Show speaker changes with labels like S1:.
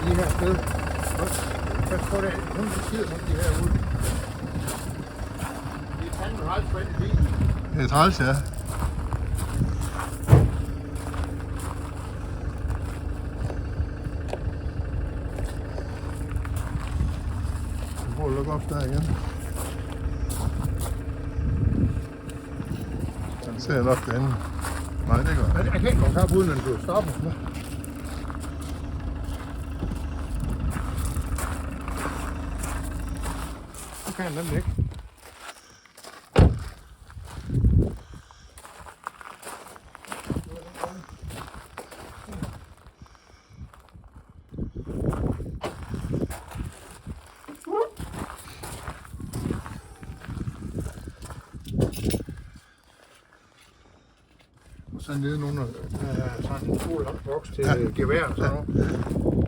S1: de her steder. Pas på det, hun skider som de her ude. Det er fandme ret spændt i bilen.
S2: Det er træls, ja. Jeg prøver at lukke op der igen. Den ser nok derinde. Nej, det gør
S1: Jeg kan ikke komme herop uden, at du stopper. Så kan den ikke. Så nede under sådan en stor lang boks til gevær og sådan noget.